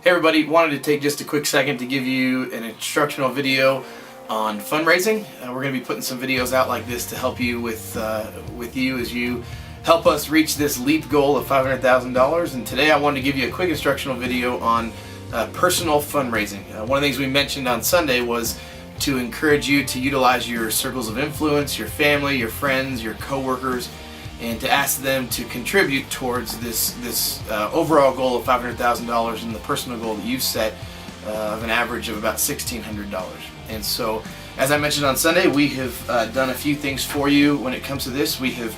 Hey everybody, wanted to take just a quick second to give you an instructional video on fundraising. We're going to be putting some videos out like this to help you with you as you help us reach this LEAP goal of $500,000. And today I wanted to give you a quick instructional video on personal fundraising. One of the things we mentioned on Sunday was to encourage you to utilize your circles of influence, your family, your friends, your co-workers, and to ask them to contribute towards this overall goal of $500,000 and the personal goal that you've set of an average of about $1,600. And so, as I mentioned on Sunday, we have done a few things for you when it comes to this. We have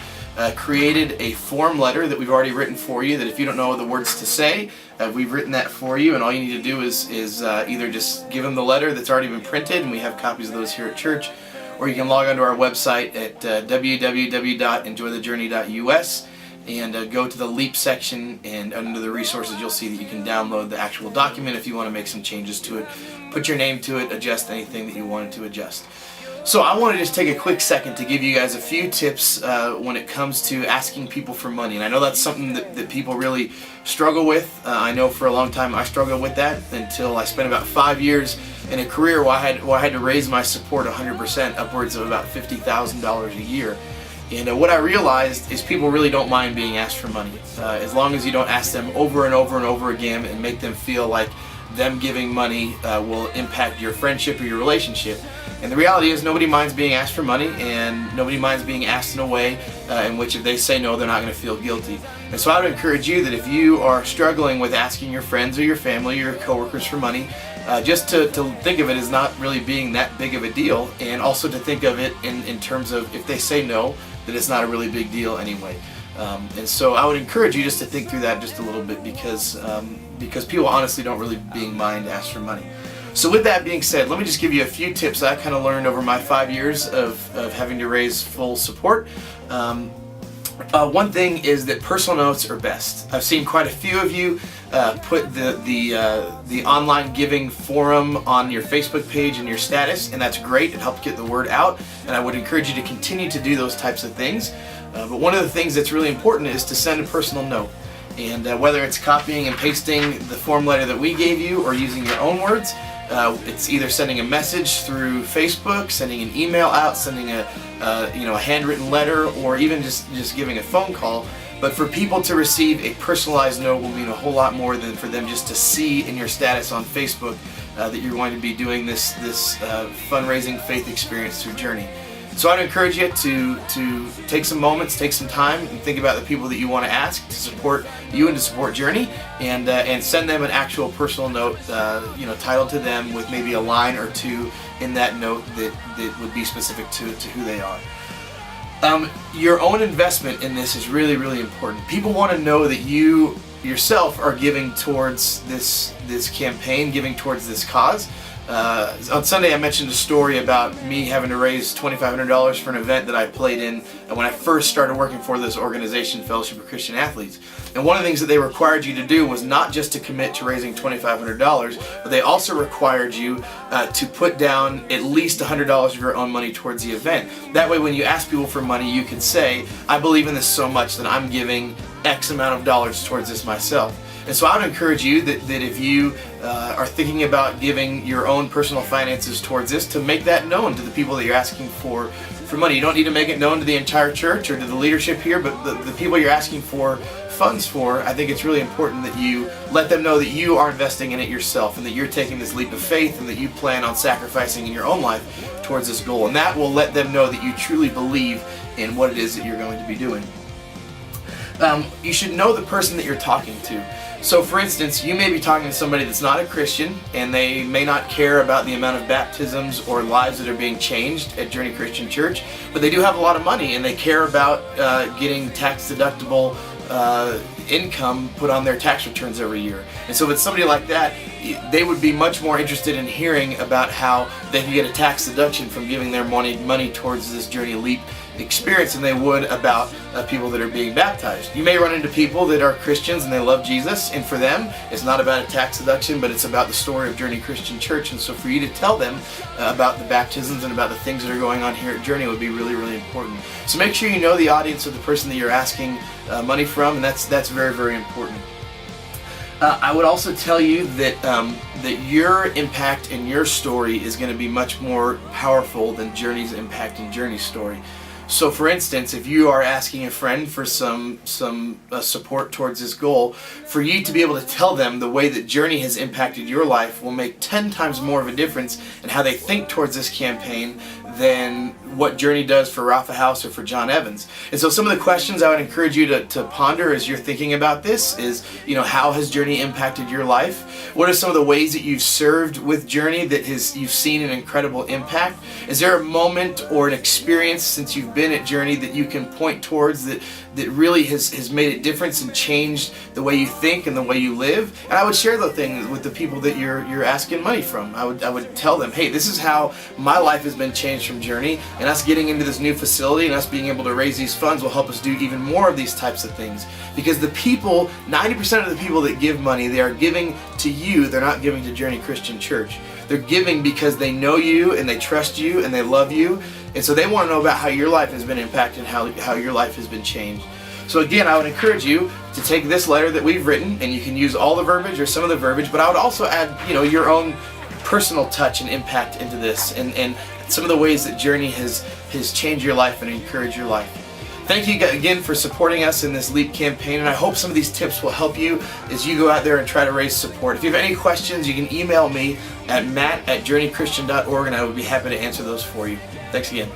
created a form letter that we've already written for you, that if you don't know the words to say, we've written that for you, and all you need to do is either just give them the letter that's already been printed, and we have copies of those here at church, or you can log onto our website at www.enjoythejourney.us and go to the LEAP section, and under the resources you'll see that you can download the actual document if you want to make some changes to it, put your name to it, adjust anything that you wanted to adjust. So I want to just take a quick second to give you guys a few tips when it comes to asking people for money. And I know that's something that people really struggle with. I know for a long time I struggled with that until I spent about 5 years in a career where I had to raise my support 100%, upwards of about $50,000 a year. And what I realized is people really don't mind being asked for money, as long as you don't ask them over and over and over again and make them feel like them giving money will impact your friendship or your relationship. And the reality is nobody minds being asked for money, and nobody minds being asked in a way in which if they say no, they're not going to feel guilty. And so I would encourage you that if you are struggling with asking your friends or your family or your coworkers for money, just to think of it as not really being that big of a deal, and also to think of it in terms of if they say no, that it's not a really big deal anyway. And so I would encourage you just to think through that just a little bit, because people honestly don't really mind asked for money. So with that being said, let me just give you a few tips that I kind of learned over my 5 years of having to raise full support. One thing is that personal notes are best. I've seen quite a few of you put the online giving forum on your Facebook page and your status, and that's great. It helps get the word out, and I would encourage you to continue to do those types of things. But one of the things that's really important is to send a personal note. And whether it's copying and pasting the form letter that we gave you or using your own words, it's either sending a message through Facebook, sending an email out, sending a handwritten letter, or even just giving a phone call. But for people to receive a personalized note will mean a whole lot more than for them just to see in your status on Facebook that you're going to be doing this fundraising faith experience through Journey. So I'd encourage you to take some moments, take some time, and think about the people that you want to ask to support you and to support Journey, and send them an actual personal note, titled to them with maybe a line or two in that note that would be specific to who they are. Your own investment in this is really, really important. People want to know that you yourself are giving towards this campaign, giving towards this cause. On Sunday I mentioned a story about me having to raise $2,500 for an event that I played in when I first started working for this organization, Fellowship of Christian Athletes. And one of the things that they required you to do was not just to commit to raising $2,500, but they also required you to put down at least $100 of your own money towards the event. That way when you ask people for money, you can say, I believe in this so much that I'm giving X amount of dollars towards this myself. And so I would encourage you that if you are thinking about giving your own personal finances towards this, to make that known to the people that you're asking for money. You don't need to make it known to the entire church or to the leadership here, but the people you're asking for funds for, I think it's really important that you let them know that you are investing in it yourself, and that you're taking this leap of faith, and that you plan on sacrificing in your own life towards this goal. And that will let them know that you truly believe in what it is that you're going to be doing. You should know the person that you're talking to. So for instance, you may be talking to somebody that's not a Christian, and they may not care about the amount of baptisms or lives that are being changed at Journey Christian Church, but they do have a lot of money, and they care about getting tax deductible income put on their tax returns every year. And so if it's somebody like that, they would be much more interested in hearing about how they can get a tax deduction from giving their money towards this Journey Leap experience than they would about people that are being baptized. You may run into people that are Christians and they love Jesus, and for them it's not about a tax deduction, but it's about the story of Journey Christian Church. And so for you to tell them about the baptisms and about the things that are going on here at Journey would be really, really important. So make sure you know the audience of the person that you're asking money from, and that's very, very important. I would also tell you that that your impact and your story is going to be much more powerful than Journey's impact and Journey's story. So for instance, if you are asking a friend for some support towards this goal, for you to be able to tell them the way that Journey has impacted your life will make 10 times more of a difference in how they think towards this campaign than what Journey does for Rafa House or for John Evans. And so some of the questions I would encourage you to ponder as you're thinking about this is, how has Journey impacted your life? What are some of the ways that you've served with Journey that you've seen an incredible impact? Is there a moment or an experience since you've been at Journey that you can point towards that really has made a difference and changed the way you think and the way you live? And I would share those things with the people that you're asking money from. I would tell them, hey, this is how my life has been changed from Journey, and us getting into this new facility and us being able to raise these funds will help us do even more of these types of things. Because the people, 90% of the people that give money, they are giving to you, they're not giving to Journey Christian Church. They're giving because they know you and they trust you and they love you, and so they want to know about how your life has been impacted, how your life has been changed. So again, I would encourage you to take this letter that we've written, and you can use all the verbiage or some of the verbiage, but I would also add, your own personal touch and impact into this, and some of the ways that Journey has changed your life and encouraged your life. Thank you again for supporting us in this LEAP campaign, and I hope some of these tips will help you as you go out there and try to raise support. If you have any questions, you can email me at matt@journeychristian.org, and I would be happy to answer those for you. Thanks again.